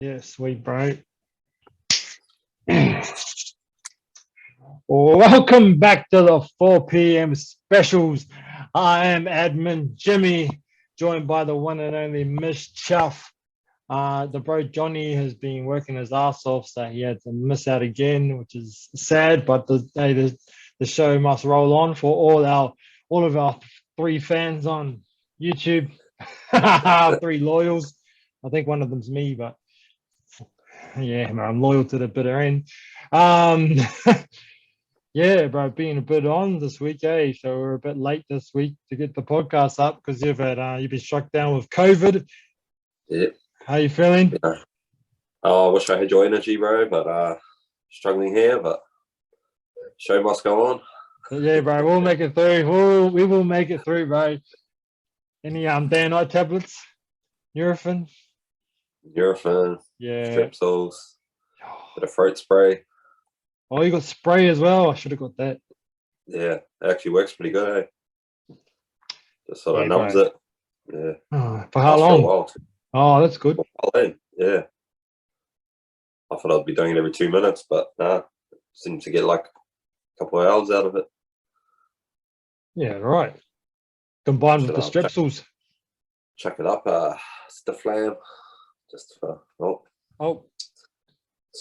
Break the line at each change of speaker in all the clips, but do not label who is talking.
Yeah, sweet, bro. Welcome back to the 4 p.m. specials. I am Admin Jimmy, joined by the one and only Mish Chuff. The bro Johnny has been working his ass off, so he had to miss out again, which is sad. But the show must roll on for all of our three fans on YouTube, three loyals. I think one of them's me, but yeah, man, I'm loyal to the bitter end. Um, yeah, bro, being a bit on this week, eh? So we're a bit late this week to get the podcast up because you've been struck down with COVID.
Yeah.
How you feeling?
Yeah. Oh, I wish I had your energy, bro, but struggling here, but show must go on.
Yeah, bro, we'll make it through. We will make it through, bro. Any day and night tablets? Nurofen?
Nurofen,
Yeah.
Strepsils, bit of throat spray.
Oh, you got spray as well. I should have got that.
Yeah, it actually works pretty good, eh? Just sort of numbs
bro.
it. Yeah.
Oh, for how long?
For a while.
Oh, that's good.
Yeah. I thought I'd be doing it every 2 minutes, but nah, seems to get like a couple of hours out of it.
Yeah, right. Combined with the Strepsils.
Chuck it up, stiff lamb, just for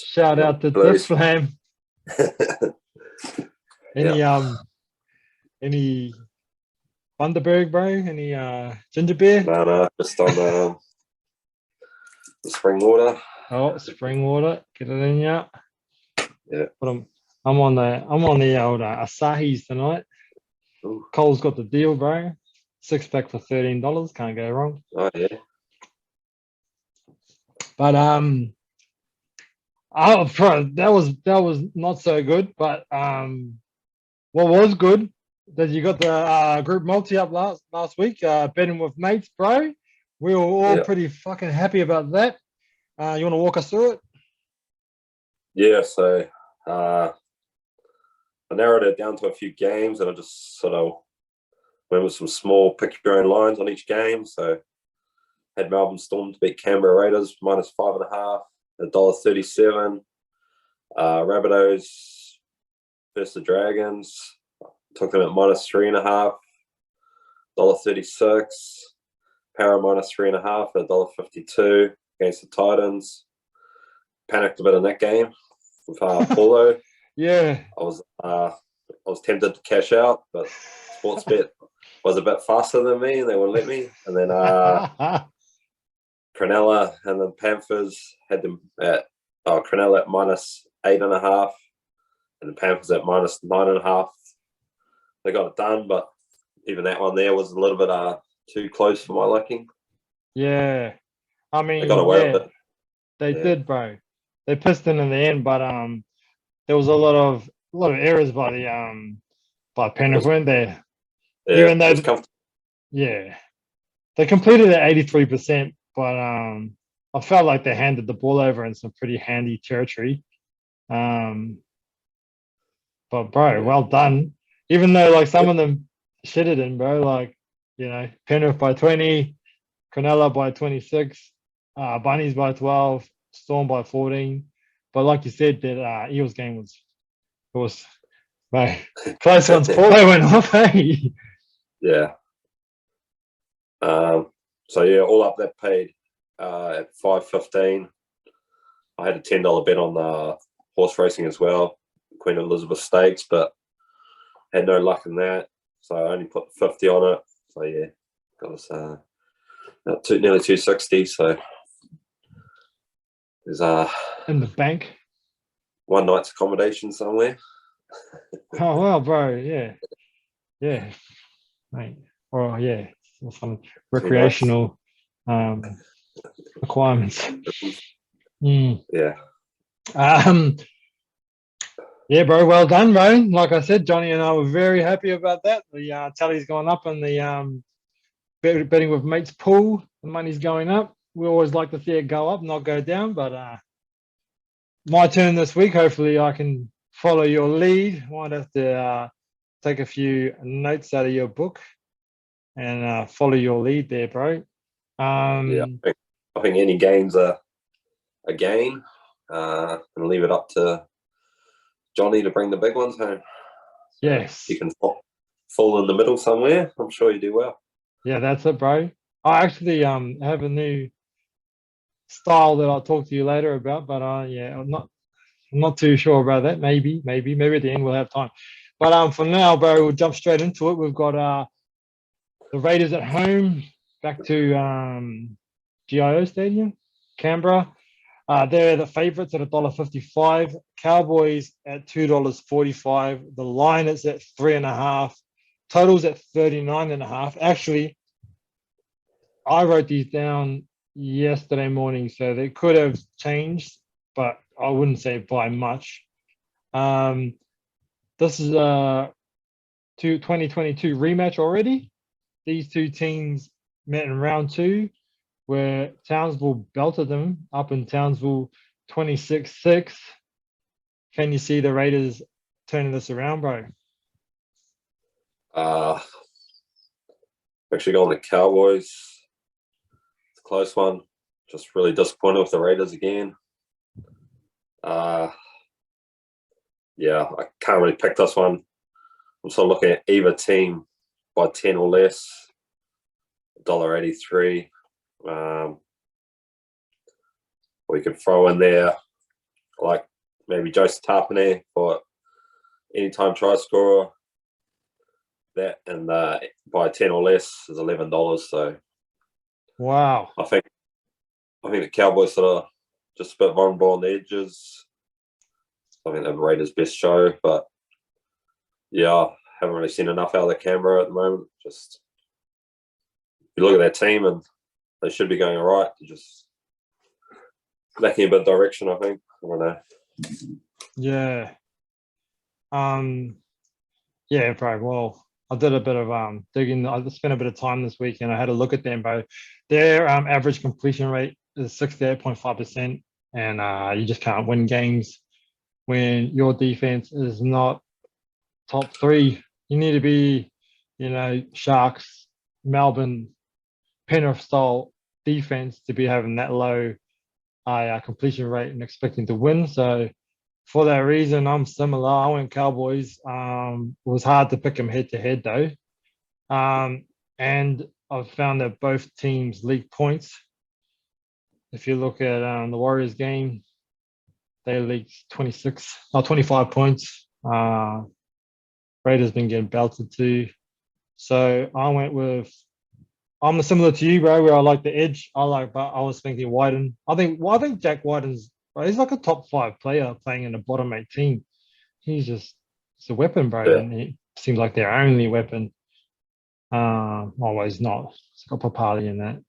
shout out to Stiff Flam. Any Bundaberg, bro? Any ginger beer?
No, just on the spring water.
Oh, spring water. Get it in ya.
Yeah.
But I'm on the old Asahis tonight.
Ooh.
Cole's got the deal, bro. 6-pack for $13. Can't go wrong.
Oh yeah.
But that was not so good. But what was good that you got the group multi up last week, betting with mates, bro. We were all pretty fucking happy about that. You want to walk us through it?
Yeah, so I narrowed it down to a few games, and I just sort of went with some small pick your own lines on each game. So had Melbourne Storm to beat Canberra Raiders -5.5, $1.37. Rabbitohs versus the Dragons, took them at -3.5, $1.36. Para -3.5, $1.52 against the Titans. Panicked a bit in that game with Paulo.
Yeah,
I was tempted to cash out, but Sportsbet was a bit faster than me, and they wouldn't let me. And then Cronulla and the Panthers had them at Cronulla at -8.5, and the Panthers at -9.5. They got it done, but even that one there was a little bit too close for my liking.
Yeah, I mean,
they got away with it.
They did, bro. They pissed in the end, but there was a lot of errors by the Penrith, weren't there?
Yeah,
even though they completed at 83%, but I felt like they handed the ball over in some pretty handy territory. But bro, well done. Even though like some of them shitted in, bro. Like Penrith by 20, Cronulla by 26, Bunnies by 12, Storm by 14. But like you said, that Eels game was close once Paulo went off, hey?
Yeah. So yeah, all up that paid at $5.15. I had a $10 bet on the horse racing as well, Queen Elizabeth Stakes, but had no luck in that. So I only put 50 on it. So yeah, got us nearly 260. So there's
in the bank.
One night's accommodation somewhere.
Oh well, bro, yeah, mate. Or yeah, some recreational requirements.
Yeah.
Yeah, bro. Well done, bro. Like I said, Johnny and I were very happy about that. The tally's gone up, and the betting with mates pool, the money's going up. We always like to see it go up, not go down. But my turn this week. Hopefully, I can follow your lead. Might have to take a few notes out of your book and follow your lead there, bro.
Yeah, I think any games are again, and leave it up to Johnny to bring the big ones home.
Yes.
You can fall in the middle somewhere. I'm sure you do well.
Yeah, that's it, bro. I actually have a new style that I'll talk to you later about, but yeah, I'm not too sure about that. Maybe at the end we'll have time. But for now, bro, we'll jump straight into it. We've got the Raiders at home, back to GIO Stadium, Canberra. They're the favourites at $1.55. Cowboys at $2.45. The line is at 3.5. Totals at 39.5. Actually, I wrote these down yesterday morning, so they could have changed, but I wouldn't say by much. This is a 2022 rematch already. These two teams met in round 2, where Townsville belted them up in Townsville 26-6. Can you see the Raiders turning this around, bro?
Actually going to Cowboys. It's a close one. Just really disappointed with the Raiders again. Yeah, I can't really pick this one. I'm sort of looking at either team by 10 or less. $1.83. Or you could throw in there like maybe Joseph Tarpany for anytime try scorer. That and by 10 or less is $11. So
wow,
I think the Cowboys sort of just a bit vulnerable on the edges. I think they're the Raiders' best show, but yeah, haven't really seen enough out of the Canberra at the moment. Just you look at their team and they should be going all right. They're just lacking a bit of direction, I think. I don't know.
yeah, yeah, bro. Well, I did a bit of digging. I spent a bit of time this week, and I had a look at them, bro. Their average completion rate is 68.5%, and you just can't win games when your defense is not top 3. You need to be, Sharks, Melbourne, Penrith style defense to be having that low completion rate and expecting to win. So for that reason, I'm similar. I went Cowboys. It was hard to pick them head to head though. And I've found that both teams leak points. If you look at the Warriors game, they leaked 25 points. Raiders been getting belted too. So I'm similar to you, bro, where I like the edge. But I was thinking Wyden. I think Jack Wyden's, bro, he's like a top 5 player playing in a bottom 8 team. It's a weapon, bro.
Yeah.
And it seems like their only weapon. Always not. It's got Papali in that.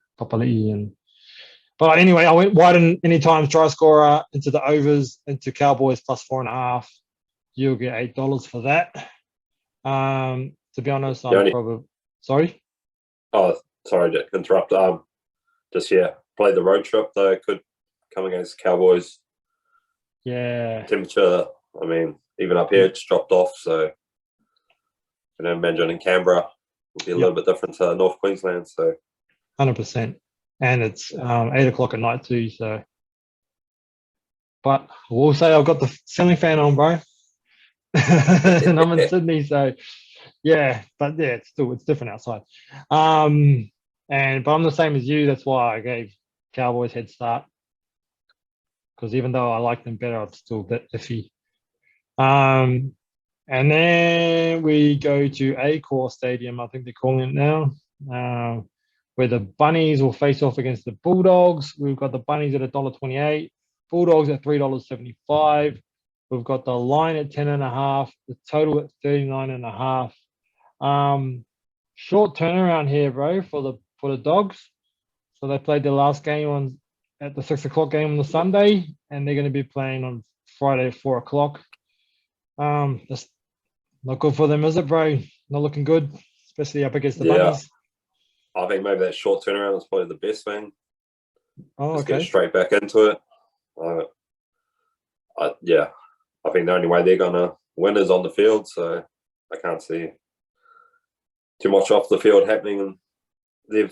But anyway, I went Wyden anytime try scorer into the overs, into Cowboys plus 4.5. You'll get $8 for that. To be honest, sorry.
Oh, sorry to interrupt. Play the road trip though. Could come against Cowboys.
Yeah.
Temperature. I mean, even up here it's dropped off. So, you know, imagine in Canberra will be a little bit different to North Queensland. So,
100%, and it's 8 o'clock at night too. So, but I will say I've got the ceiling fan on, bro, and I'm in Sydney, so yeah. But yeah, it's different outside. But I'm the same as you. That's why I gave Cowboys head start, because even though I like them better, I'm still a bit iffy. And then we go to Accor Stadium, I think they're calling it now, where the Bunnies will face off against the Bulldogs. We've got the Bunnies at $1.28, Bulldogs at $3.75. We've got the line at 10.5, the total at 39.5. Short turnaround here, bro, for the Dogs. So they played their last game at the 6 o'clock game on the Sunday, and they're going to be playing on Friday at 4 o'clock. That's not good for them, is it, bro? Not looking good, especially up against the Bunnies.
I think maybe that short turnaround is probably the best thing.
Oh,
Just
okay.
get straight back into it. I think the only way they're gonna win is on the field. So I can't see too much off the field happening in their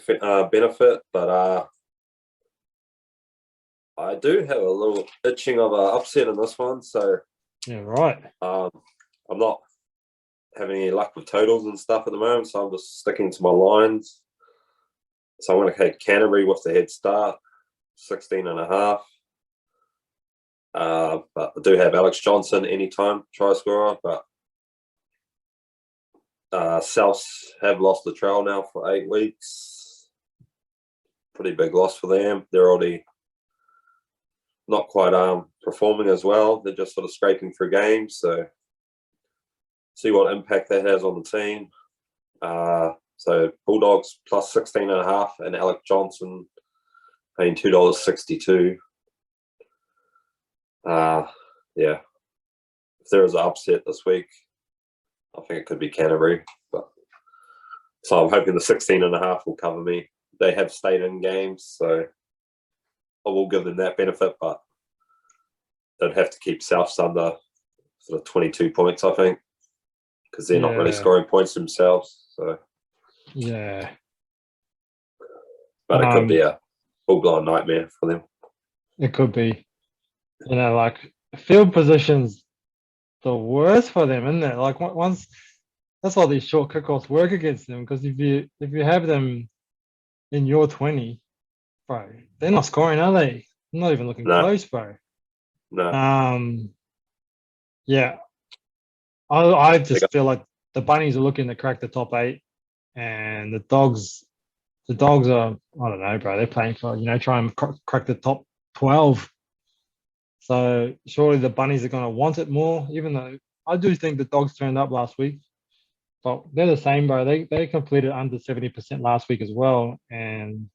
benefit. But I do have a little itching of an upset in this one, so
Yeah, right.
I'm not having any luck with totals and stuff at the moment, so I'm just sticking to my lines. So I'm going to take Canterbury with the head start, 16.5. But I do have Alex Johnson anytime try scorer, but Souths have lost the trail now for 8 weeks. Pretty big loss for them. They're already not quite performing as well. They're just sort of scraping through games. So see what impact that has on the team. So Bulldogs plus 16.5 and Alex Johnson paying $2.62. Yeah. If there is an upset this week, I think it could be Canterbury. But so I'm hoping the 16.5 will cover me. They have stayed in games, so I will give them that benefit, but they'd have to keep Souths under sort of 22 points, I think, because they're not really scoring points themselves. So
yeah,
but it could be a full-blown nightmare for them.
It could be. Like field positions, the worst for them, isn't it? Like once that's why these short kickoffs work against them, because if you have them in your 20, bro, they're not scoring, are they? Not even looking close, bro.
No.
Yeah. I just feel like the Bunnies are looking to crack the top 8, and the Dogs are, I don't know, bro. They're playing for, try and crack the top 12. So surely the Bunnies are going to want it more, even though I do think the Dogs turned up last week. But they're the same, bro. They completed under 70% last week as well, and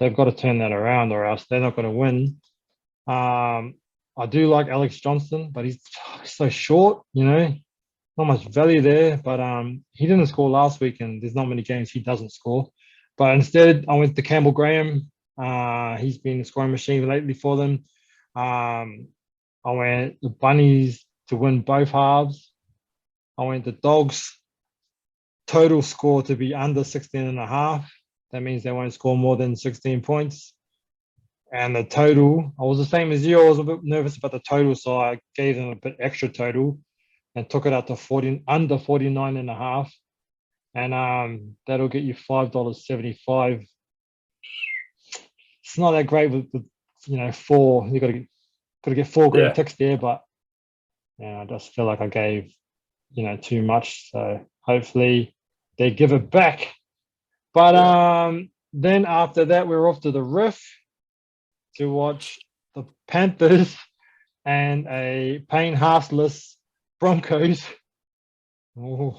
they've got to turn that around, or else they're not going to win. I do like Alex Johnson, but he's so short, not much value there. But he didn't score last week, and there's not many games he doesn't score. But instead, I went to Campbell Graham. He's been a scoring machine lately for them. I went the Bunnies to win both halves. I went the Dogs total score to be under 16.5. That means they won't score more than 16 points. And the total, I was the same as you. I was a bit nervous about the total, so I gave them a bit extra total and took it out to under 49.5. And that'll get you $5.75. It's not that great with 4. You got to get 4 green ticks there, but I just feel like I gave too much. So hopefully they give it back. But then after that, we're off to the Riff to watch the Panthers and a Payne Haas-less Broncos. So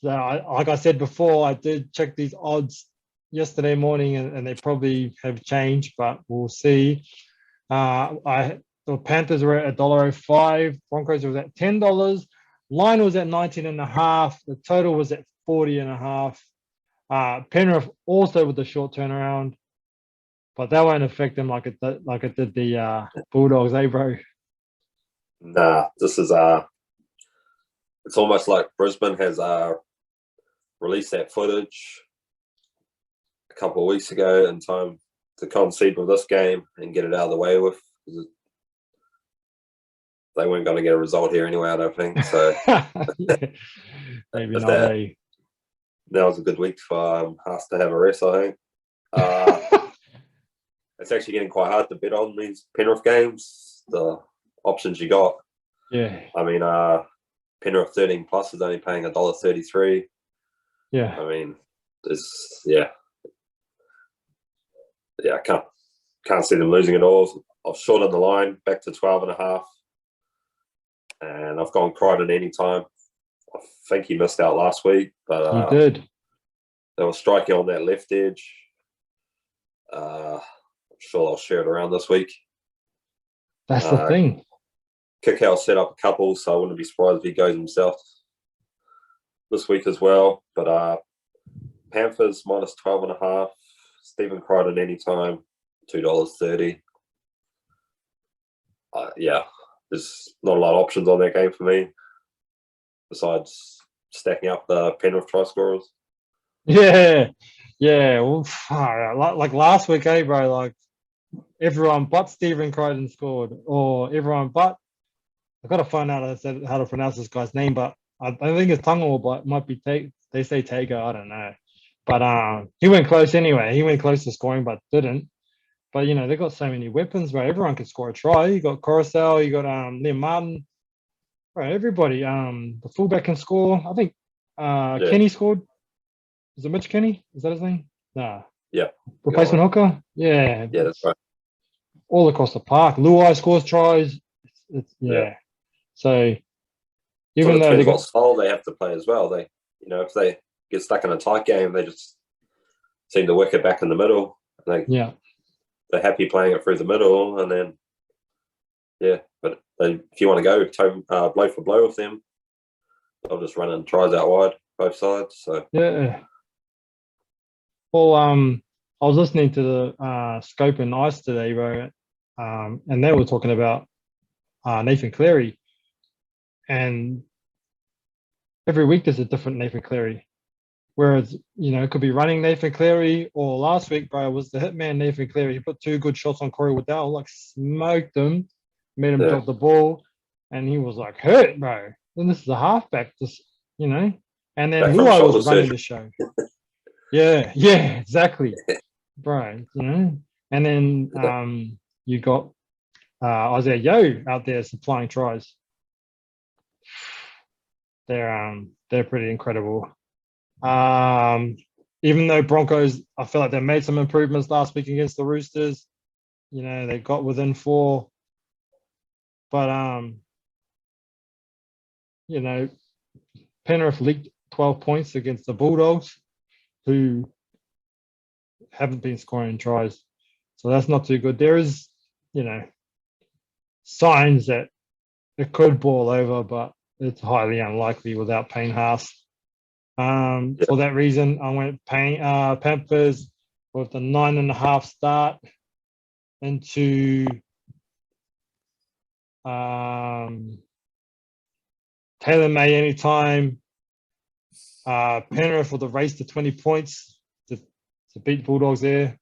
like I said before, I did check these odds yesterday morning, and they probably have changed, but we'll see. The Panthers were at $1.05, Broncos was at $10, line was at 19.5, the total was at 40.5. Penrith also with the short turnaround, but that won't affect them like it did the Bulldogs, bro?
Nah, this is it's almost like Brisbane has released that footage a couple of weeks ago in time to concede with this game and get it out of the way with. They weren't going to get a result here anyway, I don't think. So
maybe not. That
was a good week for Haas to have a rest, I think. It's actually getting quite hard to bet on these Penrith games. The options you got.
Yeah.
I mean, Penrith 13 plus is only paying $1.33.
Yeah.
I mean, I can't see them losing at all. I've shortened the line back to 12.5, and I've gone Crichton anytime. I think he missed out last week, but
he did.
They were striking on that left edge. I'm sure I'll share it around this week.
That's the thing.
Kickout set up a couple, so I wouldn't be surprised if he goes himself this week as well. But Panthers minus 12.5. Stephen Crichton anytime, $2.30. There's not a lot of options on that game for me, besides stacking up the Penrith try scorers.
Yeah. Well, like last week, bro. Like everyone but Stephen Crichton scored, or everyone but I gotta find out how to pronounce this guy's name, but I think it's Tungal, but it might be they say Tago, I don't know. But he went close anyway. He went close to scoring, but didn't. But you know, they got so many weapons, bro. Everyone can score a try. You got Coruscant, you got Liam Martin, bro. Everybody. The fullback can score. I think
Yeah.
Kenny scored. Is it Mitch Kenny? Is that his name? Nah.
Yeah.
Replacement hooker? Yeah.
Yeah, that's right.
All across the park. Luai scores tries. Yeah. So
Sort
even
of
though they
depends what
got
style they have to play as well. They, if they get stuck in a tight game, they just seem to work it back in the middle.
yeah.
They're happy playing it through the middle, and then But if you want to go blow for blow with them, they'll just run in tries out wide both sides. So
Yeah. Well, I was listening to the Scope and Ice today, bro, and they were talking about Nathan Cleary, and every week there's a different Nathan Cleary. Whereas, you know, it could be running Nathan Cleary, or last week, bro, was the hitman Nathan Cleary. He put 2 good shots on Corey Waddell, like smoked him, made him drop the ball, and he was like hurt, bro. Then this is a halfback, just, you know, and then
back from
Luai
shoulder
was running
surgery.
the show. Yeah, exactly, bro. You know, and then you got Isaiah Yo out there supplying tries. They're pretty incredible. Even though Broncos, I feel like they made some improvements last week against the Roosters. You know, they got within 4, but you know, Penrith leaked 12 points against the Bulldogs, who haven't been scoring tries, so that's not too good. There is, you know, signs that it could boil over, but it's highly unlikely without Payne Haas. For that reason, I went Panthers with the 9.5 start into Taylor May anytime. Penrith with the race to 20 points to beat Bulldogs there,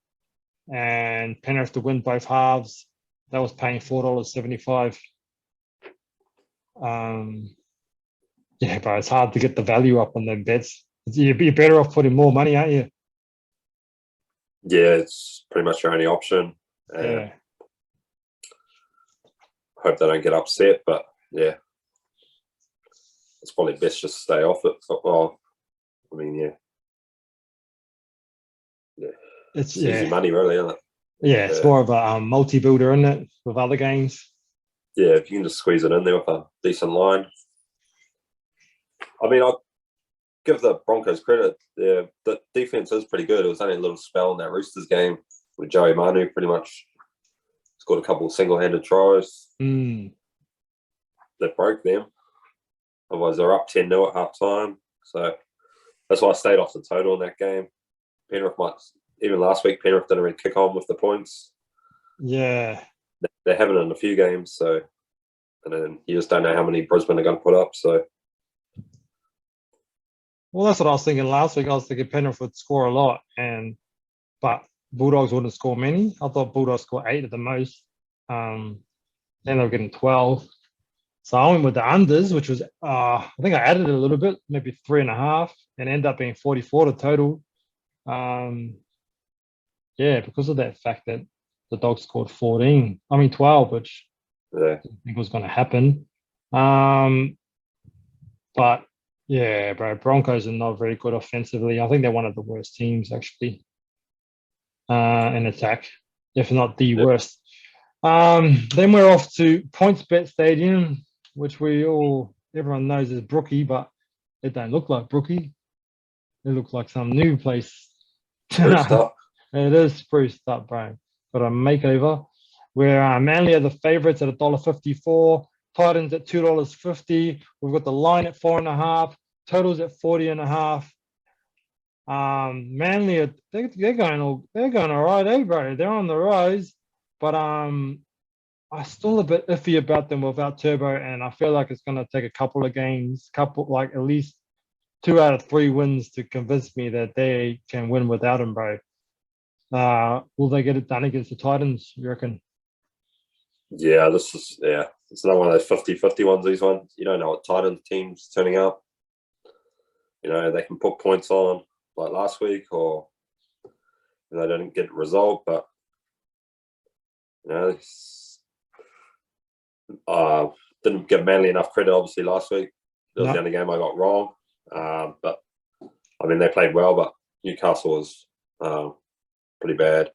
and Penrith to win both halves. That was paying $4.75. Yeah, but it's hard to get the value up on them bets. You're better off putting more money, aren't you?
Yeah, it's pretty much your only option.
Yeah.
Hope they don't get upset, but yeah, it's probably best just stay off it. Well, I mean, it's easy money, really, isn't it?
Yeah, it's more of a multi-builder, isn't it, with other games?
Yeah, if you can just squeeze it in there with a decent line. I mean, I'll give the Broncos credit. The defense is pretty good. It was only a little spell in that Roosters game with Joey Manu pretty much scored a couple of single-handed tries that broke them. Otherwise, they're up 10-0 at half-time. So that's why I stayed off the total in that game. Penrith even last week, Penrith didn't really kick on with the points.
Yeah.
They're having it in a few games, so and then you just don't know how many Brisbane are going to put up. So,
well, that's what I was thinking last week. I was thinking Penrith would score a lot, but Bulldogs wouldn't score many. I thought Bulldogs score 8 at the most. Then they were getting 12. So I went with the unders, which was I think I added it a little bit, maybe 3.5, and ended up being 44 to total. Yeah, because of that fact that the Dogs scored 12, which I didn't think was going to happen. But yeah, bro, Broncos are not very good offensively. I think they're one of the worst teams actually in attack, if not the worst. Then we're off to PointsBet Stadium, which everyone knows is Brookie, but it don't look like Brookie. It looks like some new place.
spruced up.
It is spruced up, bro. Got a makeover. Where Manly are the favourites at $1.54. Titans at $2.50. We've got the line at 4.5. Totals at 40.5. Manly they're going all right, eh, bro? They're on the rise, but I'm still a bit iffy about them without Turbo, and I feel like it's going to take a couple of games, like at least 2 out of 3 wins to convince me that they can win without him, bro. Will they get it done against the Titans, you reckon?
Yeah, it's not one of those 50-50 ones. These ones, you don't know what Titans team's turning up. You know, they can put points on like last week, or they didn't get a result, but you know, didn't give Manly enough credit obviously last week. That was the
No.
only game I got wrong. But I mean, they played well, but Newcastle was pretty bad.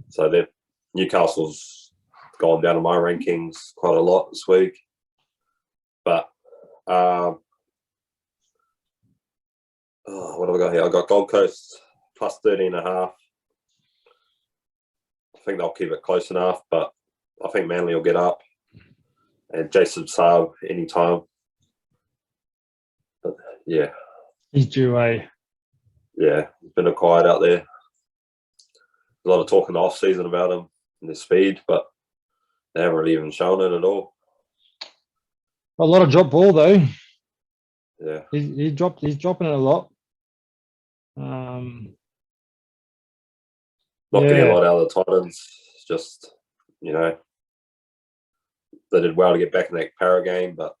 So Newcastle's gone down in my rankings quite a lot this week. But what have I got here? I got Gold Coast plus 13.5. I think they'll keep it close enough, but I think Manly will get up. And Jason Saab anytime. But yeah.
He's due a.
Yeah, it's been a quiet out there. A lot of talk in the off season about him and his speed, but they haven't really even shown it at all.
A lot of drop ball though.
Yeah.
He's dropping it a lot.
Not getting a
Yeah.
lot out of the Titans. It's just, you know, they did well to get back in that Para game, but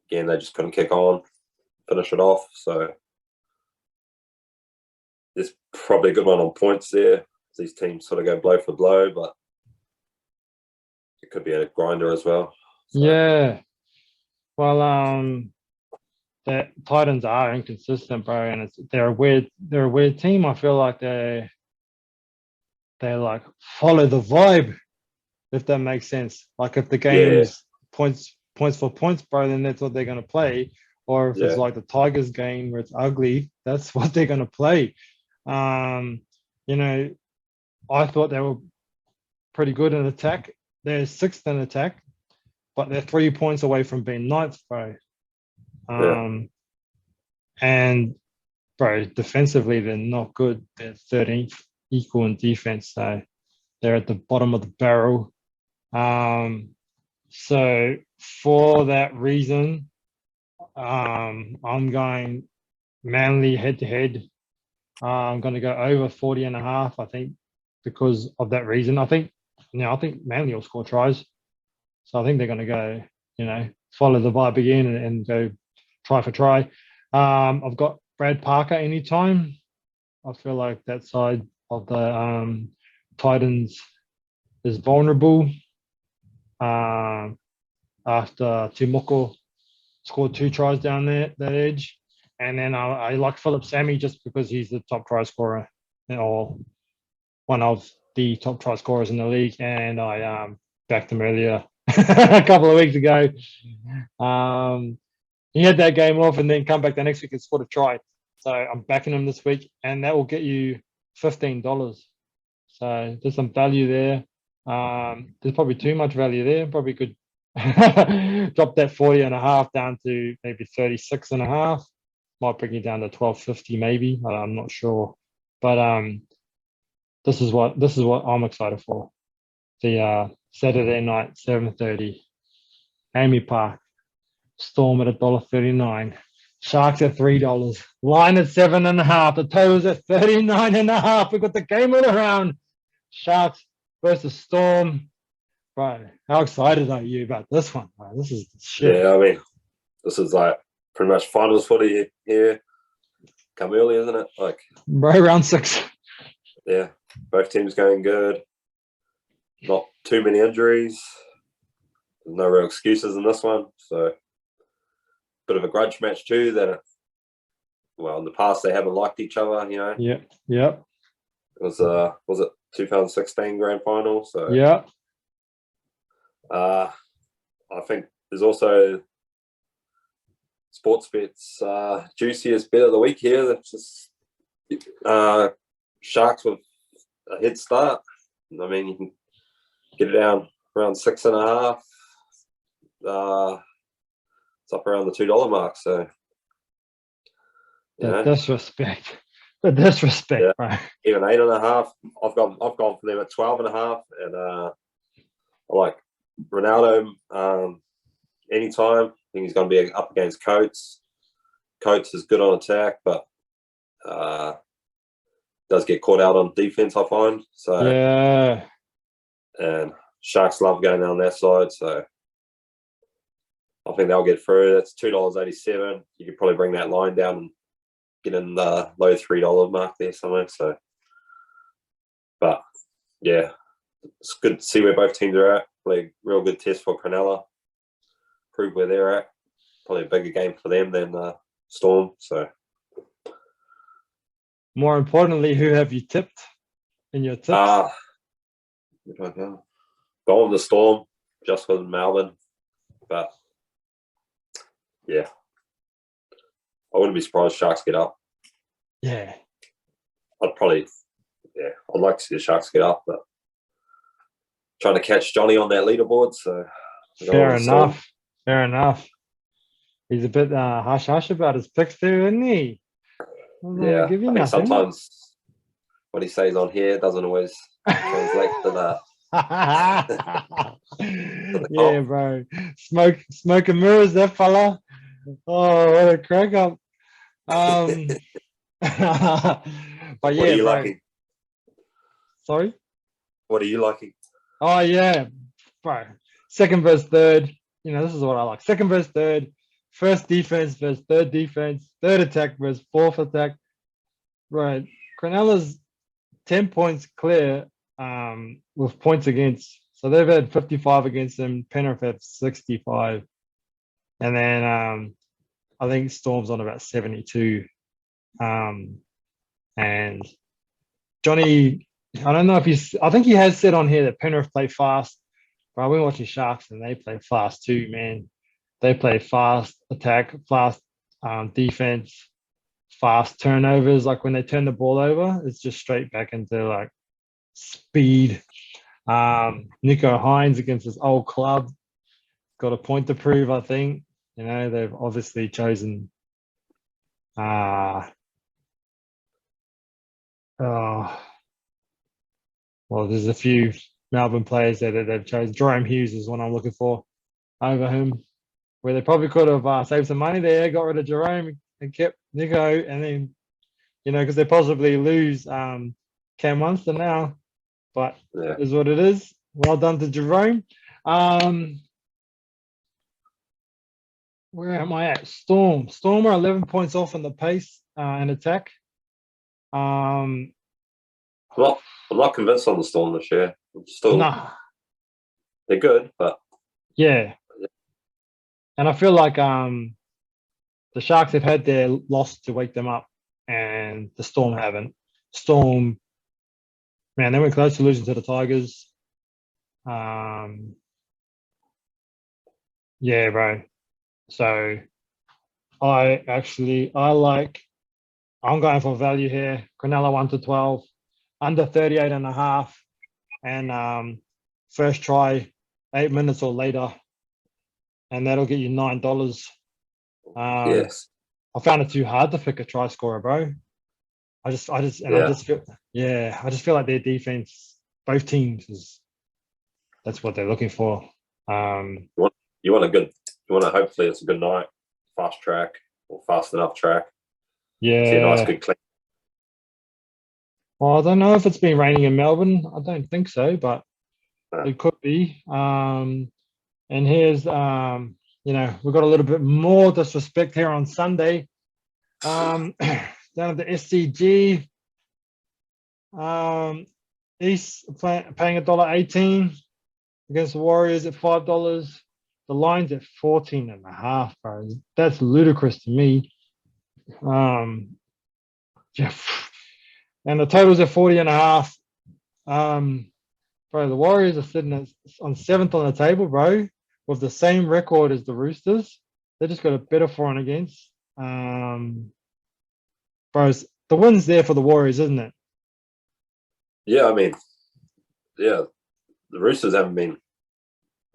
again, they just couldn't kick on, finish it off. So there's probably a good one on points there. These teams sort of go blow for blow, but it could be a grinder as well. So.
Yeah. Well, the Titans are inconsistent, bro, and they're a weird team. I feel like they like follow the vibe, if that makes sense. Like if the game's points for points, bro, then that's what they're gonna play. Or if it's like the Tigers game where it's ugly, that's what they're gonna play. You know, I thought they were pretty good in attack. They're sixth in attack, but they're 3 points away from being ninth, bro. And bro, defensively they're not good. They're 13th equal in defense, so they're at the bottom of the barrel. So for that reason, I'm going Manly head to head. I'm going to go over 40.5. I think because of that reason. I think Manly will score tries. So I think they're going to go, follow the vibe again and go try for try. I've got Brad Parker anytime. I feel like that side of the Titans is vulnerable. After Timoko scored 2 tries down there, that edge. And then I like Philip Sammy just because he's the top try scorer, or one of the top try scorers in the league. And I backed him earlier a couple of weeks ago. He had that game off and then come back the next week and scored a try. So I'm backing him this week, and that will get you $15. So there's some value there. There's probably too much value there. Probably could drop that 40.5 down to maybe 36.5. Might bring you down to 12.50 maybe. I'm not sure, but this is what I'm excited for. The Saturday night 7:30, Amy Park, Storm at $1.39, Sharks at $3, line at 7.5. The total's at 39.5. We've got the game all around. Sharks versus Storm. Right. How excited are you about this one? Right, this is shit.
Yeah, I mean, this is like pretty much finals footy here. Come early, isn't it? Like
right round 6.
Yeah, both teams going good. Not too many injuries. There's no real excuses in this one. So, bit of a grudge match too. That, well, in the past they haven't liked each other. You know.
Yeah. Yep.
It was it 2016 grand final? So
yeah.
I think there's also Sportsbet's juiciest bet of the week here. That's just Sharks with a head start. I mean, you can get it down around 6.5. It's up around the $2 mark. So
the disrespect. The disrespect,
yeah. Even 8.5. I've gone for them at 12.5, and I like Ronaldo anytime. I think he's going to be up against Coates. Coates is good on attack, but does get caught out on defense, I find. So
Yeah.
and Sharks love going down that side, so I think they'll get through. That's $2.87. You could probably bring that line down and get in the low $3 mark there somewhere. So, but yeah, it's good to see where both teams are at. Play a real good test for Cronulla. Prove where they're at. Probably a bigger game for them than Storm. So,
More importantly, who have you tipped in your tips?
where do I go? Go on the Storm, just with Melbourne. But yeah, I wouldn't be surprised if Sharks get up.
Yeah.
I'd like to see the Sharks get up, but trying to catch Johnny on that leaderboard. So
Fair enough. Fair enough. He's a bit hush-hush about his picks too, isn't he?
Yeah,
give you
I think
nothing.
sometimes what he says on here doesn't always translate to that.
Yeah, bro. Smoke and mirrors, that fella. Oh, what a crack up. But
What
yeah,
are you
bro.
liking?
Sorry?
What are you liking?
Oh, yeah, bro. Second versus third. This is what I like. Second versus third. First defense versus third defense. Third attack versus fourth attack. Right. Cronulla's 10 points clear with points against. So they've had 55 against them. Penrith have 65. And then I think Storm's on about 72. And Johnny, I don't know if I think he has said on here that Penrith play fast. But I've been watching Sharks and they play fast too, man. They play fast attack, fast defense, fast turnovers. Like when they turn the ball over, it's just straight back into like speed. Nico Hines against his old club got a point to prove, I think. They've obviously chosen there's a few Melbourne players that they've chosen. Jerome Hughes is one I'm looking for over him, where they probably could have saved some money there, got rid of Jerome and kept Nico, and then, because they possibly lose Cam Munster now, but
Yeah.
is what it is. Well done to Jerome. Where am I at? Storm are 11 points off in the pace and attack.
I'm not convinced on the Storm this year. They're good, but
yeah. And I feel like the Sharks have had their loss to wake them up, and the Storm haven't. Storm, man, they went close to losing to the Tigers. Yeah, bro. So I'm going for value here. Cronulla 1-12, under 38.5, and first try 8 minutes or later, and that'll get you $9.
yes.
I found it too hard to pick a try scorer, bro. I just feel like their defense, both teams, that's what they're looking for.
Hopefully it's a good night, fast track or fast enough track.
Yeah.
See a nice good clean.
Well, I don't know if it's been raining in Melbourne. I don't think so, but it could be. And here's we've got a little bit more disrespect here on Sunday. Down at the SCG, East paying $1.18 against the Warriors at $5. The line's at 14.5, bro. That's ludicrous to me. Yeah. And the total's at 40.5. Bro, the Warriors are sitting on 7th on the table, bro, with the same record as the Roosters. They just got a better for and against. Bro, the win's there for the Warriors, isn't it?
Yeah, I mean, yeah, the Roosters they're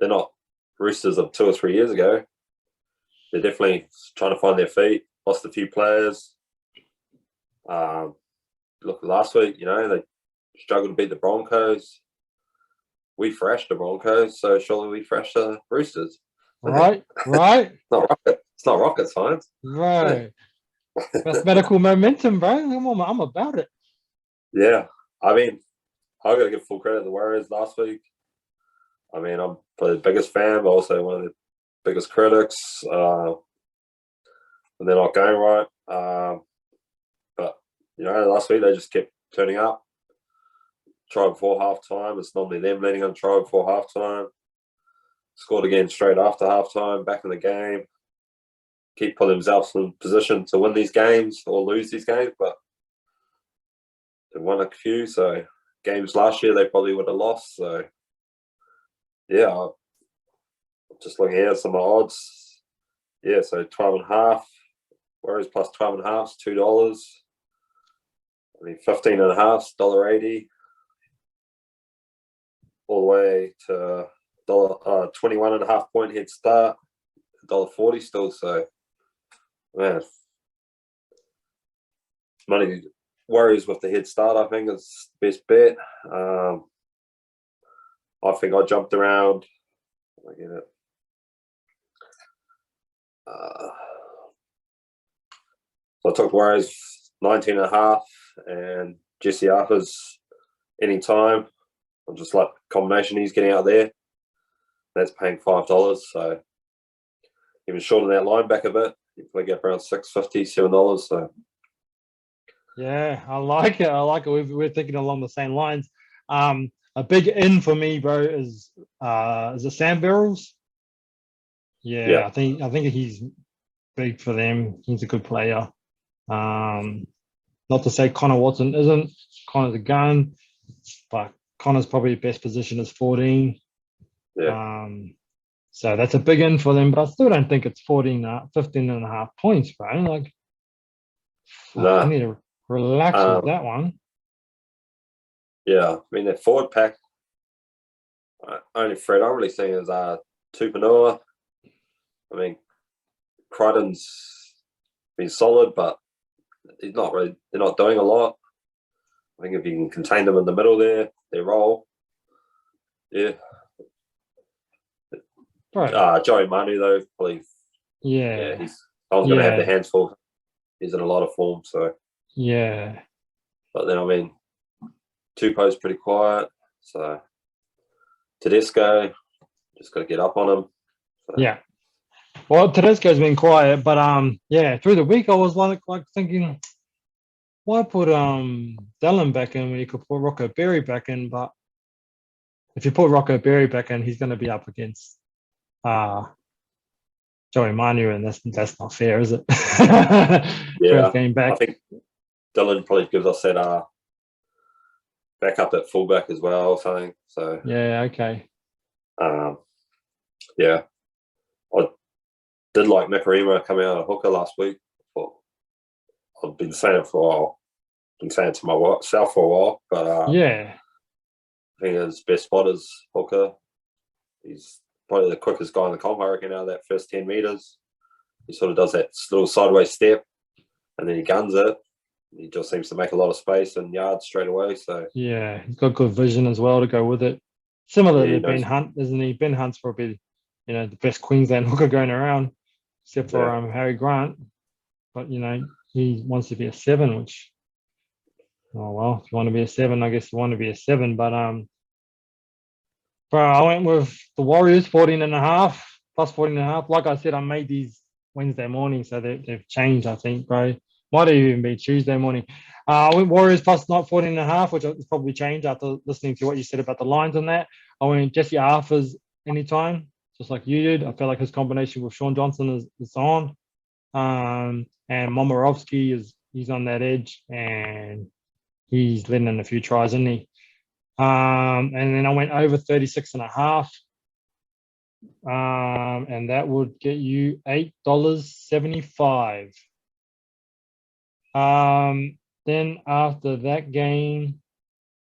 not Roosters of 2 or 3 years ago. They're definitely trying to find their feet. Lost a few players. Look, last week, they struggled to beat the Broncos. We thrashed the Broncos, so surely we thrashed the Roosters.
Right.
It's not rocket science.
Right. Mathematical momentum, bro. I'm about it.
Yeah, I mean, I got to give full credit to the Warriors last week. I mean, I'm probably the biggest fan, but also one of the biggest critics. And they're not going right. But last week they just kept turning up. Try before halftime. It's normally them leading on try before halftime. Scored again straight after halftime. Back in the game. Keep putting themselves in position to win these games or lose these games, but they won a few. So games last year they probably would have lost. So yeah, just looking here at some odds. Yeah, so 12.5. Warriors plus 12.5 is $2. I mean, 15.5 $1.80. All the way to 21.5 point head start, $1.40 still. So, man, money Warriors with the head start, I think, is the best bet. I think I jumped around. I get it. So I took Warriors 19.5 and Jesse Arthur's anytime. I'm just like combination he's getting out there. That's paying $5. So even shorten that line back a bit. You probably get around $6.50, $7. So
Yeah, I like it. I like it. We're thinking along the same lines. A big in for me, bro, is it Sam Barrels? Yeah, I think he's big for them. He's a good player. Not to say Connor Watson isn't. Connor's a gun, but Connor's probably best position is 14.
yeah.
So that's a big in for them, but I still don't think it's 15.5 points, bro. Like, I need to relax with that one.
Yeah, I mean, their forward pack, only Fred I'm really seeing is Tupanua. I mean, Crichton's been solid, but they're not doing a lot. I think if you can contain them in the middle there, their role, yeah.
Right.
Joey Manu, though, probably,
Yeah.
I was going to have the hands full. He's in a lot of form, so.
Yeah.
But then, I mean, Tupou's pretty quiet, so Tedesco, just got to get up on him. So.
Yeah. Well, Tedesco's been quiet, but yeah, through the week I was like thinking, why put Dallin back in when you could put Rocco Berry back in? But if you put Rocco Berry back in, he's going to be up against Joey Manu, and that's not fair, is it?
Yeah,
First game back.
I think Dylan probably gives us that back up at fullback as well or something. So
yeah, okay.
Yeah, I did like Nicarima coming out of hooker last week. I've been saying it for a while. Been saying it to myself for a while, but
yeah,
I think his best spot is hooker. He's probably the quickest guy in the comp, I reckon, out of that first 10 meters. He sort of does that little sideways step, and then he guns it. He just seems to make a lot of space and yards straight away. So
yeah, he's got good vision as well to go with it. Similar
yeah,
to Ben Hunt, isn't he? Ben Hunt's probably, the best Queensland hooker going around, except for Harry Grant. But he wants to be a 7, which, oh well, if you want to be a 7, I guess you want to be a 7. But bro, I went with the Warriors 14.5 plus 14.5. Like I said, I made these Wednesday morning, so they've changed, I think, bro. Might even be Tuesday morning. I went Warriors plus not 14.5, which has probably changed after listening to what you said about the lines on that. I went Jesse Arthur's anytime, just like you did. I feel like his combination with Sean Johnson is on. And Momorovsky he's on that edge, and he's letting in a few tries, isn't he? And then I went over 36.5. And that would get you $8.75. Then after that game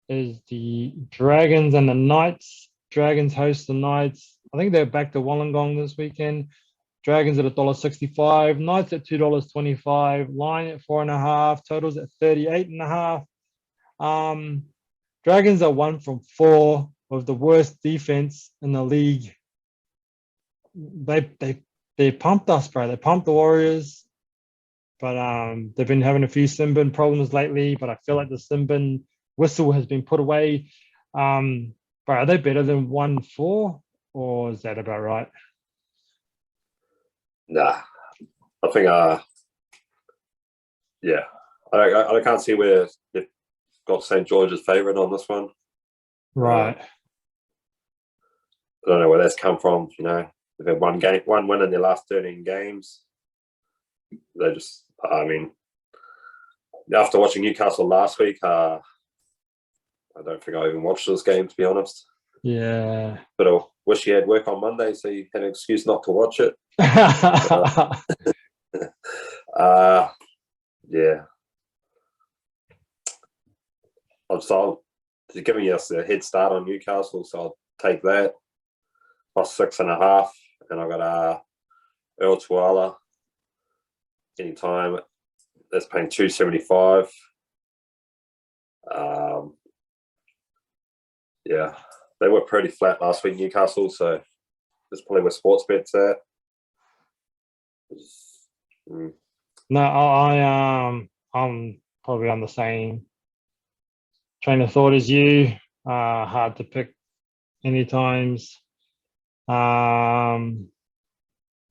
is the Dragons and the Knights. Dragons host the Knights. I think they're back to Wollongong this weekend. Dragons at $1.65, Knights at $2.25, line at 4.5, totals at 38.5. Dragons are 1 from 4 with the worst defense in the league. They pumped us, bro. They pumped the Warriors, but they've been having a few sin bin problems lately. But I feel like the sin bin whistle has been put away. But are they better than 1-4, or is that about right?
Nah, I think yeah, I can't see where they've got St. George's favourite on this one.
Right.
I don't know where that's come from. You know, they've had one win in their last 13 games. They just, I mean, after watching Newcastle last week, I don't think I even watched this game, to be honest.
Yeah.
But I wish you had work on Monday, so you had an excuse not to watch it. Yeah. They're giving us a head start on Newcastle, so I'll take that. Plus 6.5, and I've got Earl Tuala anytime. That's paying 275. Yeah, they were pretty flat last week, Newcastle, so that's probably where sports bets at.
No, I'm probably on the same train of thought as you. Hard to pick any times. Do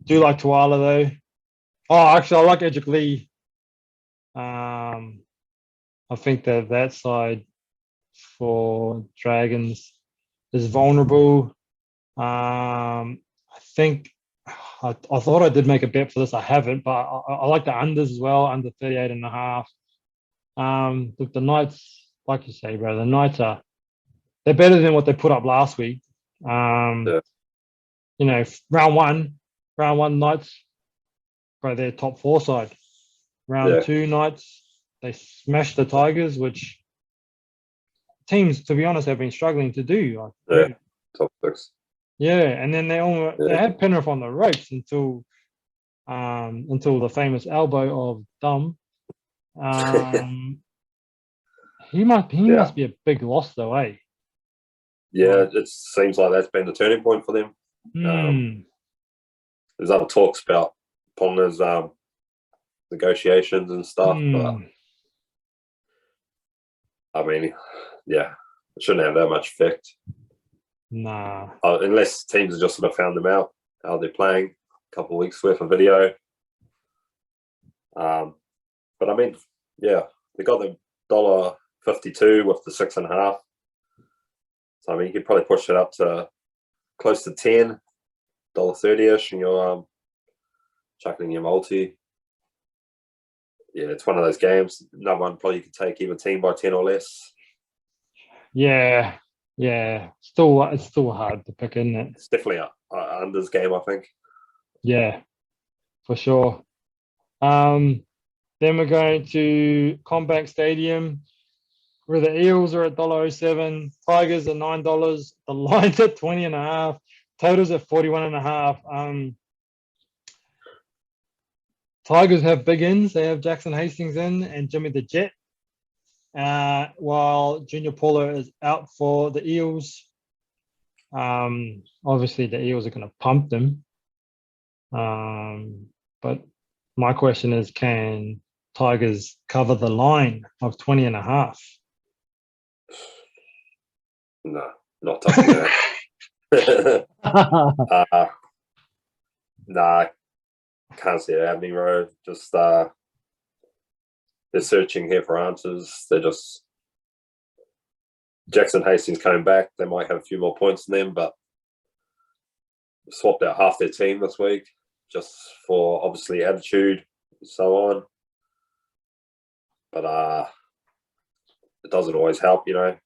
like Tuala though. Oh, actually, I like Edric Lee. I think that side for Dragons is vulnerable. I think I thought I did make a bet for this. I haven't, but I like the unders as well, under 38.5. The Knights, like you say, bro, the Knights they're better than what they put up last week.
Yeah.
You know, round one Knights, bro, they're top 4 side. Round 2 Knights, they smashed the Tigers, which teams, to be honest, have been struggling to do.
Yeah, top 6.
Yeah, and then they had Penrith on the ropes until the famous elbow of Dumb. He must be a big loss though, eh?
Yeah, it seems like that's been the turning point for them. There's other talks about Ponga's negotiations and stuff, but I mean, yeah, it shouldn't have that much effect.
Nah.
Unless teams have just sort of found them out, how they're playing, a couple of weeks worth of video. But I mean, yeah, they got the $1.52 with the 6.5. So I mean, you could probably push it up to close to 10, $1.30ish, and you're chucking your multi. Yeah, it's one of those games. Another one probably you could take either team by 10 or less.
Yeah. It's still hard to pick, isn't it?
It's definitely a unders game, I think.
Yeah, for sure. Then we're going to Combank Stadium, where the Eels are at $1.07, Tigers are $9, the line's at 20.5, totals at 41.5. Tigers have big ins. They have Jackson Hastings in and Jimmy the Jet, while Junior Paulo is out for the Eels. Obviously, the Eels are going to pump them. But my question is, can Tigers cover the line of 20.5?
No, not touching that. Nah, can't see it happening, bro. Just they're searching here for answers. They're just Jackson Hastings coming back. They might have a few more points than them, but swapped out half their team this week just for obviously attitude and so on. But it doesn't always help, you know.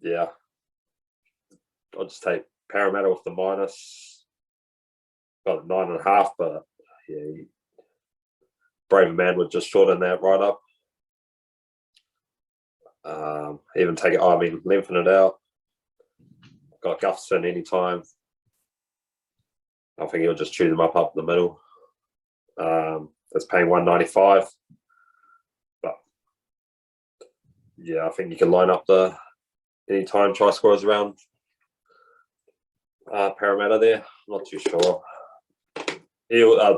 Yeah, I'll just take Parramatta with the minus. Got 9.5, but yeah, Brave Man would just shorten that right up. Even take it. I mean, lengthen it out. Got Gutherson anytime. I think he'll just chew them up the middle. That's paying 195. But yeah, I think you can line up the anytime try scorers around Parramatta there. I'm not too sure.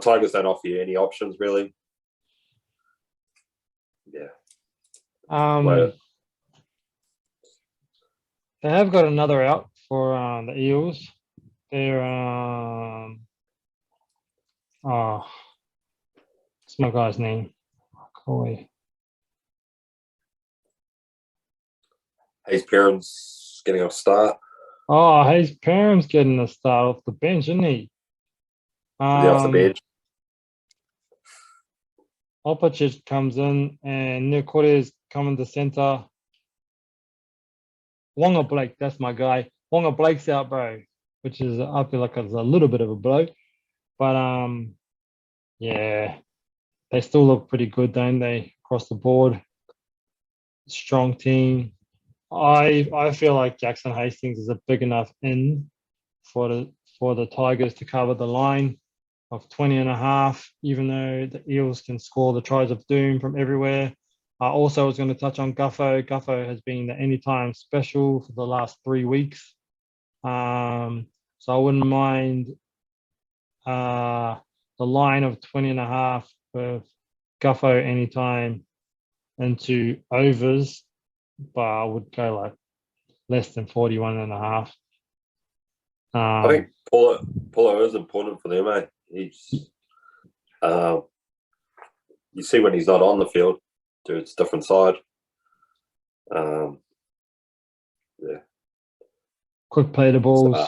Tigers don't offer you any options really. Well,
They have got another out for the Eels. They're oh, what's my guy's name? Coy.
Hayes Perrin's getting a start.
Oh, Hayes Perham's getting a start off the bench, isn't he?
Off the bench.
Opachich comes in and Nick Cortez coming to centre. Wonga Blake, that's my guy. Wonga Blake's out, bro, which is, I feel like it's a little bit of a blow. But yeah, they still look pretty good, don't they? Across the board. Strong team. I feel like Jackson Hastings is a big enough in for the Tigers to cover the line of 20.5, even though the Eels can score the tries of doom from everywhere. I also was going to touch on Guffo. Guffo has been the anytime special for the last 3 weeks. So I wouldn't mind the line of 20.5 with Guffo anytime into overs, but I would go like less than 41.5.
I think Paulo is important for them, eh? He's, you see when he's not on the field, it's a different side. Yeah.
Quick play the balls.
So,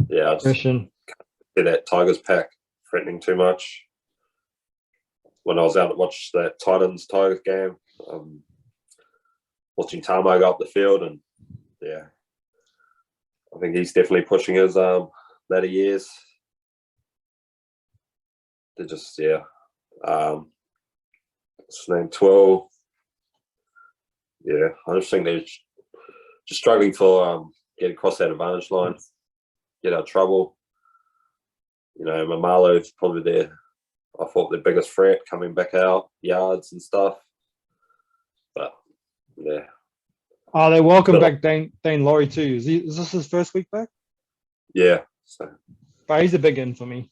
yeah, I just see that Tigers pack threatening too much. When I was out to watch that Titans-Tigers game, watching Tamo go up the field, and yeah, I think he's definitely pushing his latter years. They're just, yeah. What's his name? 12. Yeah, I just think they're just struggling for get across that advantage line, get out of trouble. You know, Mamalo's probably I thought their biggest threat coming back out, yards and stuff. But yeah.
Oh, they welcome back Dane Laurie too. Is this his first week back?
Yeah. So.
But he's a big in for me.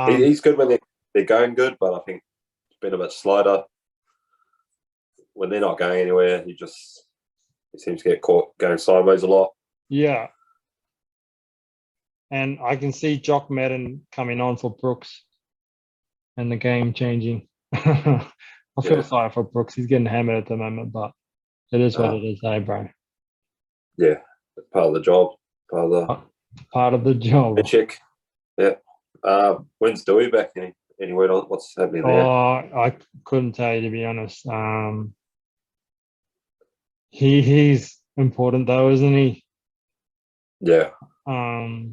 He's good when they're going good, but I think it's been a bit slighter. When they're not going anywhere, he seems to get caught going sideways a lot.
Yeah. And I can see Jock Madden coming on for Brooks and the game changing. I feel sorry for Brooks. He's getting hammered at the moment, but it is what it is, eh, bro?
Yeah, part of the job.
Part of the job.
Check. Yeah. When's Dewey back? Any word on what's happening there?
I couldn't tell you, to be honest. He's important though, isn't he?
Yeah. I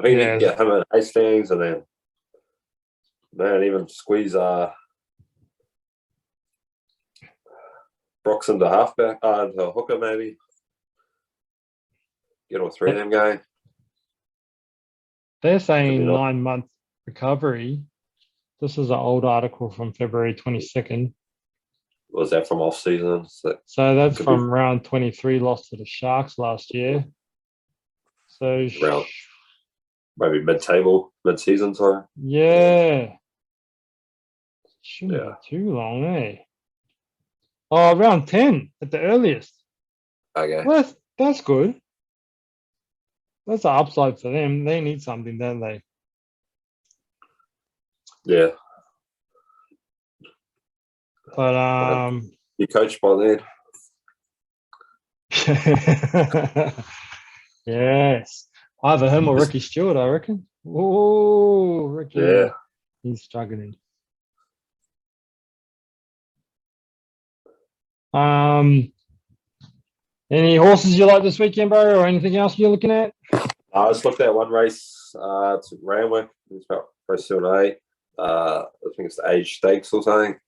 think you can get him at Hastings, and then even squeeze Brooks into halfback, into a hooker maybe. Get all three of them going.
They're saying 9-month recovery. This is an old article from February 22nd.
Was that from off season?
So that's from round 23, lost to the Sharks last year. So
maybe mid-season, sorry.
Yeah. Shouldn't be too long, eh? Oh, round 10 at the earliest.
Okay.
Well, that's good. That's an upside for them. They need something, don't they?
Yeah.
But
you coached by then.
Yes. Either him or Ricky Stewart, I reckon. Oh, Ricky.
Yeah.
He's struggling. Any horses you like this weekend, bro, or anything else you're looking at?
I just looked at one race. It's Ramwick. It's about race 7 or 8. I think it's the Age Stakes or something.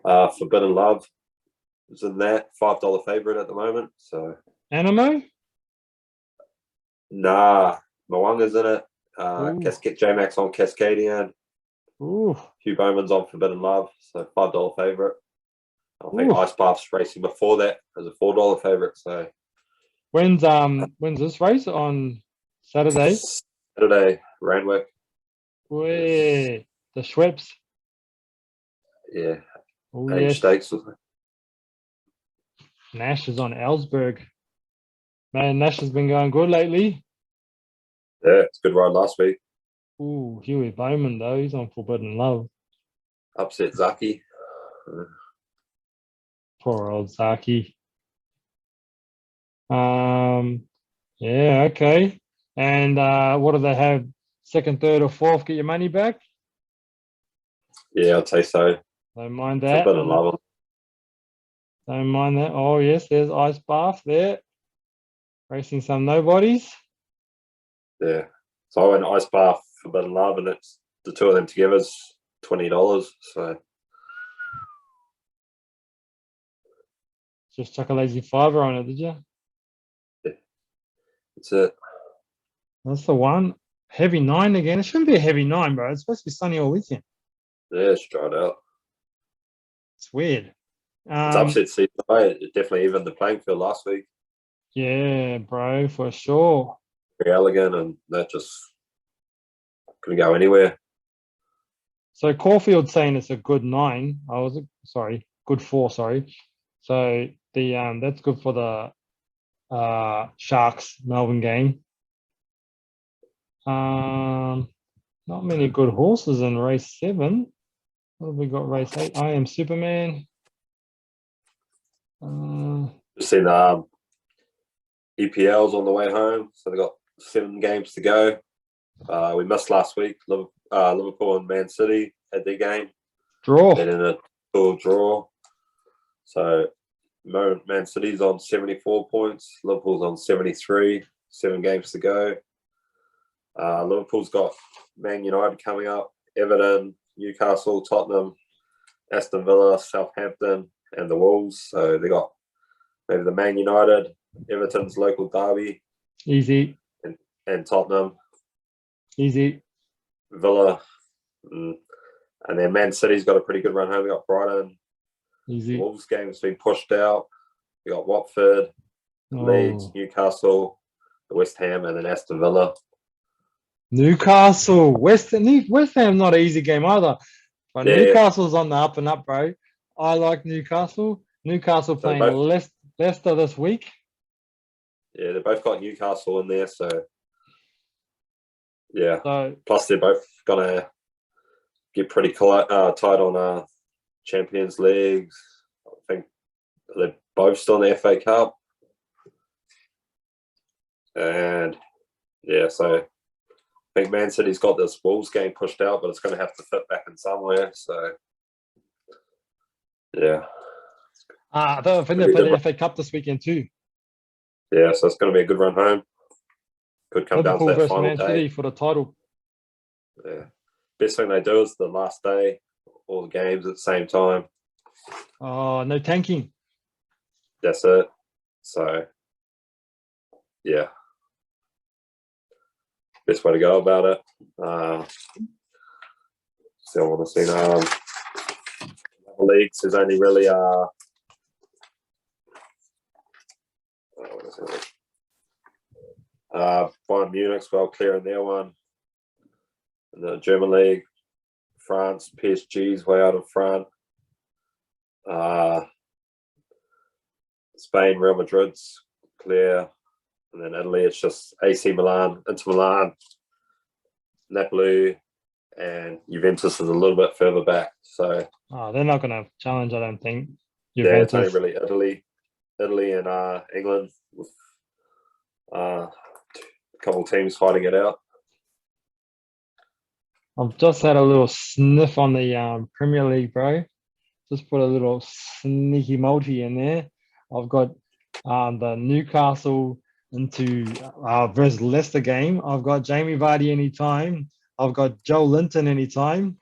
Forbidden Love is in that. $5 favorite at the moment. So
Animo?
Nah, Mwanga's in it. J-Max on Cascadian.
Ooh.
Hugh Bowman's on Forbidden Love, so $5 favorite. I think Ice Bath's racing before that as a $4 favorite. So
when's this race on Saturday?
Saturday, Randwick.
Wait, the Schweppes.
Yeah,
Oh,
age
yes.
stakes. Wasn't it?
Nash is on Ellsberg. Man, Nash has been going good lately.
Yeah, it's a good ride last week.
Ooh, Huey Bowman, though. He's on Forbidden Love.
Upset Zaki.
Poor old Zaki. Yeah, okay. And what do they have? Second, third, or fourth? Get your money back?
Yeah, I'd say so.
Don't mind
For
that.
Forbidden Love.
Don't mind that. Oh, yes, there's Ice Bath there. Racing some nobodies.
Yeah. So I went Ice Bath, Forbidden Love, and it's the two of them together is $20. So
Just chuck a lazy fiver on it, did you?
that's it.
That's the one. Heavy 9 again. It shouldn't be a heavy 9, bro. It's supposed to be sunny all weekend.
Yeah, it's dried out.
It's weird.
It's upset season. It definitely evened the playing field last week.
Yeah, bro, for sure.
Very elegant, and that just couldn't go anywhere.
So Caulfield's saying it's a good 9. I was sorry, good 4. Sorry. So the that's good for the Sharks Melbourne game. Not many good horses in race 7. What have we got? Race 8. I Am Superman.
Just seen EPLs on the way home, so they got 7 games to go. We missed last week. Liverpool and Man City had their game.
Draw.
And in a full draw. So Man City's on 74 points. Liverpool's on 73. 7 games to go. Liverpool's got Man United coming up, Everton, Newcastle, Tottenham, Aston Villa, Southampton, and the Wolves. So they got maybe the Man United, Everton's local derby.
Easy.
And Tottenham.
Easy.
Villa. And then Man City's got a pretty good run home. We got Brighton.
Easy.
The Wolves game's been pushed out. We got Watford, Leeds, Newcastle, the West Ham, and then Aston Villa.
Newcastle. West Ham, not an easy game either. But
Yeah.
Newcastle's on the up and up, bro. I like Newcastle. Newcastle playing Leicester this week.
Yeah, they both got Newcastle in there, so yeah.
So,
plus they're both gonna get pretty tight on Champions Leagues. I think they're both still in the FA Cup, and yeah, so I think Man City's got this Wolves game pushed out, but it's going to have to fit back in somewhere. So yeah,
I think they play the FA Cup this weekend too.
Yeah, so it's going to be a good run home. Could come
Liverpool
down to that
versus
final
Man
day.
City for the title.
Yeah. Best thing they do is the last day, all the games at the same time.
Oh, no tanking.
That's it. So, yeah. Best way to go about it. Still want to see leagues. There's only really Bayern Munich's well clear in their one. In the German league, France, PSG's way out in front. Spain, Real Madrid's clear. And then Italy, it's just AC Milan, Inter Milan, Napoli, and Juventus is a little bit further back. So
they're not going to challenge, I don't think.
Juventus. Yeah, it's only really Italy and England with a couple teams fighting it out.
I've just had a little sniff on the Premier League, bro. Just put a little sneaky multi in there. I've got the Newcastle into versus Leicester game. I've got Jamie Vardy anytime. I've got Joe Linton anytime.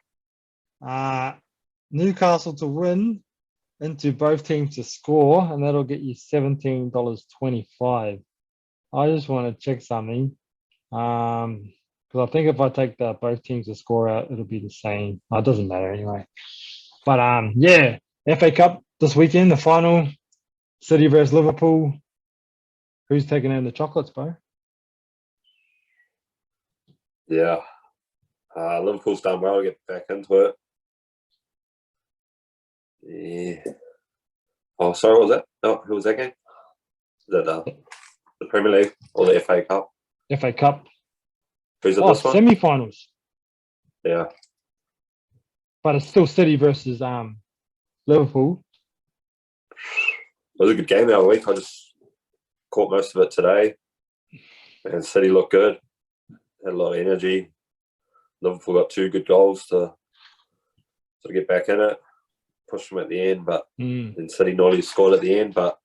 Newcastle to win into both teams to score, and that'll get you $17.25. I just want to check something. Because I think if I take both teams to score out, it'll be the same. It doesn't matter anyway. But yeah, FA Cup this weekend, the final, City versus Liverpool. Who's taking in the chocolates, bro?
Yeah. Liverpool's done well to get back into it. Yeah. Oh, sorry, what was that? Oh, who was that game? Is that the Premier League or the FA Cup?
FA Cup.
Who's at
Oh,
this one?
semi-finals.
Yeah.
But it's still City versus Liverpool.
It was a good game the other week. I just caught most of it today. And City looked good. Had a lot of energy. Liverpool got 2 good goals to get back in it. Pushed them at the end, but then City nearly scored at the end. But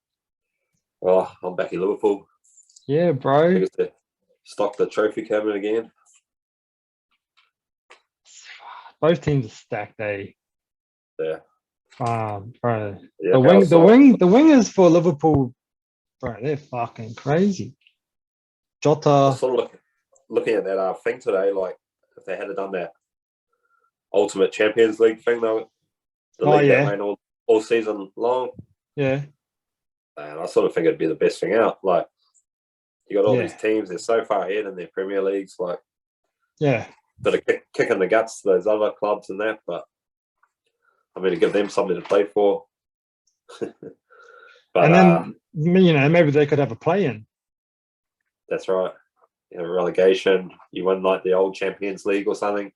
I'm back in Liverpool.
Yeah, bro.
I guess they stocked the trophy cabinet again.
Both teams are stacked, eh?
Yeah.
Bro.
Yeah,
The wingers for Liverpool, bro, they're fucking crazy.
I was
Jota.
sort of looking at that thing today, like if they had done that Ultimate Champions League thing, though, the league that ran all season long.
Yeah.
And I sort of think it'd be the best thing out. Like, you got all these teams, they're so far ahead in their Premier Leagues, like, bit of kick in the guts to those other clubs and that, but I mean, to give them something to play for. But,
and then, maybe they could have a play-in.
That's right. Relegation, you win like the old Champions League or something.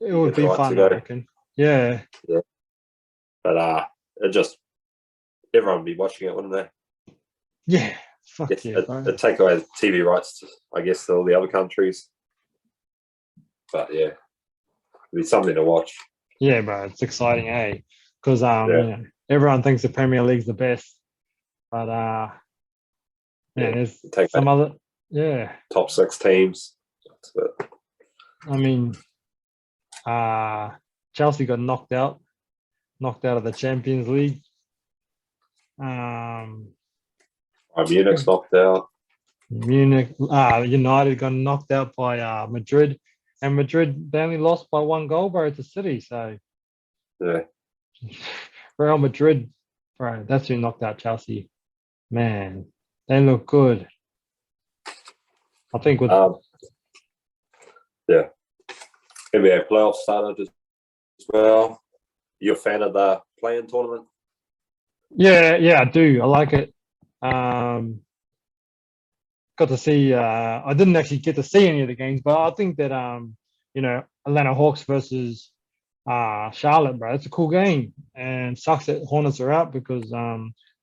It would be fun, I reckon. Yeah.
But everyone would be watching it, wouldn't they?
Yeah. Fuck yeah, bro.
It'd take away the TV rights, I guess, to all the other countries. But yeah, it'd be something to watch.
Yeah, bro, it's exciting, eh? Because everyone thinks the Premier League's the best, but there's some other
top 6 teams.
I mean, Chelsea got knocked out of the Champions League.
Munich's knocked out.
United got knocked out by Madrid. And Madrid, they only lost by 1 goal, bro, to City. So, Real Madrid, bro, that's who knocked out Chelsea. Man, they look good. I think with
NBA playoffs started as well. You a fan of the play-in tournament?
Yeah, I do. I like it. Got to see. I didn't actually get to see any of the games, but I think that Atlanta Hawks versus Charlotte, bro, it's a cool game. And sucks that Hornets are out because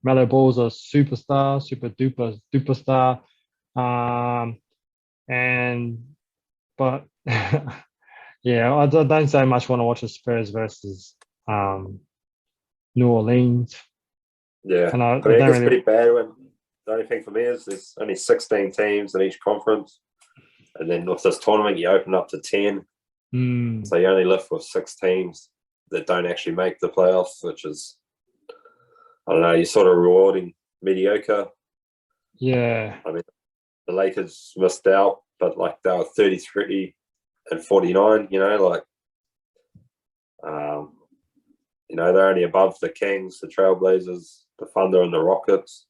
Melo Ball's a superstar, super duper star. But yeah, I don't so much want to watch the Spurs versus New Orleans.
Yeah,
and I
mean, it's pretty bad. When the only thing for me is there's only 16 teams in each conference, and then with this tournament you open up to 10, so you only left with 6 teams that don't actually make the playoffs, which is, I don't know, you're sort of rewarding mediocre.
Yeah,
I mean, the Lakers missed out, but like they were 33 and 49. They're only above the Kings, the Trailblazers, the Thunder, and the Rockets.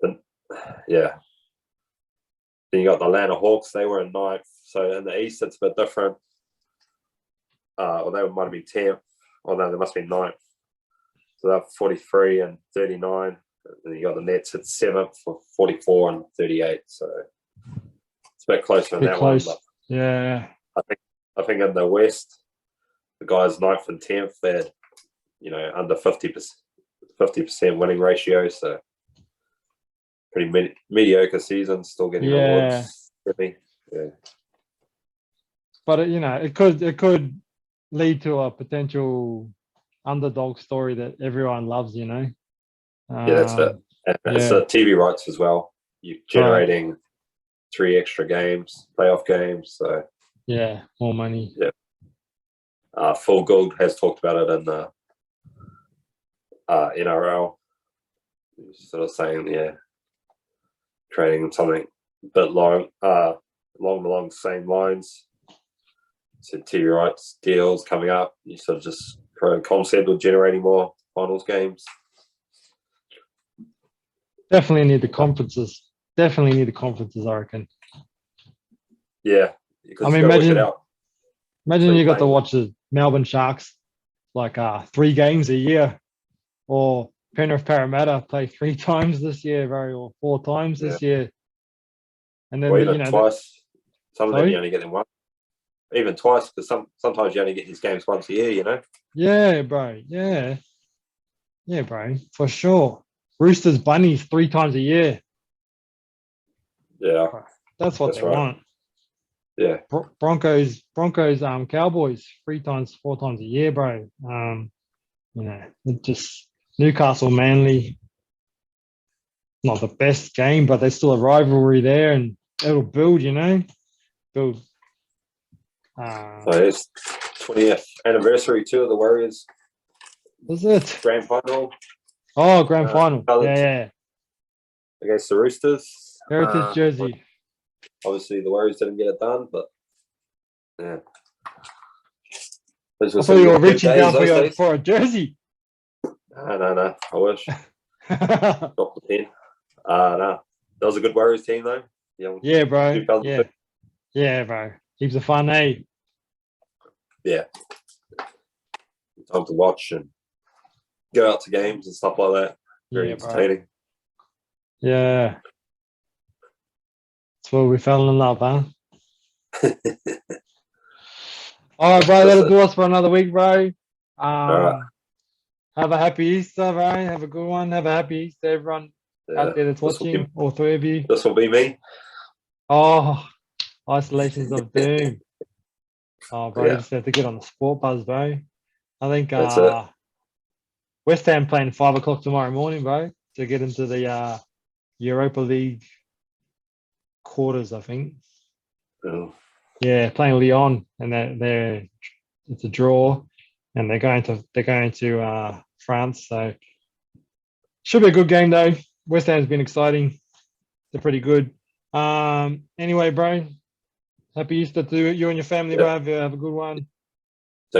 Then you got the Atlanta Hawks. They were in 9th. So in the East, it's a bit different. Or they might have been 10th. Oh no, they must be 9th. So they're 43 and 39. And you got the Nets at 7th for 44 and 38. So it's a bit closer than that one. But
yeah.
I think in the West, the guys 9th and 10th, they had, under 50% winning ratio. So pretty mediocre season, still getting rewards. Yeah.
But it could lead to a potential underdog story that everyone loves.
Yeah, that's it. And it's the TV rights as well. You're generating 3 extra games, playoff games. So
yeah, more money.
Yeah. Full Gold has talked about it in the NRL. Sort of saying, trading something a bit along the same lines. So TV rights deals coming up. You sort of just create a concept of generating more finals games.
Definitely need the conferences. I reckon.
Yeah.
I mean, imagine you got to watch the Melbourne Sharks like 3 games a year, or Penrith Parramatta play 3 times this year, bro, or 4 times
Yeah.
this year. And then
Or
you
even
know,
twice. Some of them
sorry?
you only get them once. Even twice, because sometimes you only get these games once a year, you know?
Yeah, bro. Yeah. Yeah, bro. For sure. Roosters, Bunnies 3 times a year.
Yeah,
Bro, that's what
that's
they
right.
want.
Yeah.
Broncos, Cowboys 3 times, 4 times a year, bro. You know, it just Newcastle, Manly, not the best game, but there's still a rivalry there, and it'll build. You know, build.
So it's 20th anniversary too of the Warriors
Is it?
grand final.
Oh, grand final.
Coloured
Yeah.
against the Roosters.
Heritage jersey.
Obviously, the Warriors didn't get it done, but yeah. Those
I
were
thought
some
you were
good
reaching
days
down
those days.
for a jersey.
No. I wish.
Yeah,
Drop the pen. No. That was a good Warriors team, though.
bro.
2002.
Yeah, bro. Heaps of fun, eh?
Yeah. Time to watch and go out to games and stuff like that. Very
Yeah, bro.
entertaining.
Yeah. That's where we fell in love, huh? All right, bro. That'll do us for another week, bro.
All right.
Have a happy Easter, bro. Have a good one. Have a happy Easter, everyone out there that's watching. All 3 of you.
This will be me.
Oh, Isolations of Doom. Oh, bro, you
Yeah.
just have to get on the sport buzz, bro. I think
That's it.
West Ham playing 5 o'clock tomorrow morning, bro, to get into the Europa League quarters, I think.
Oh.
Yeah, playing Lyon, and they're it's a draw, and they're going to France, so should be a good game though. West Ham's been exciting. They're pretty good. Anyway, bro, happy Easter to you and your family, bro. Have a good one.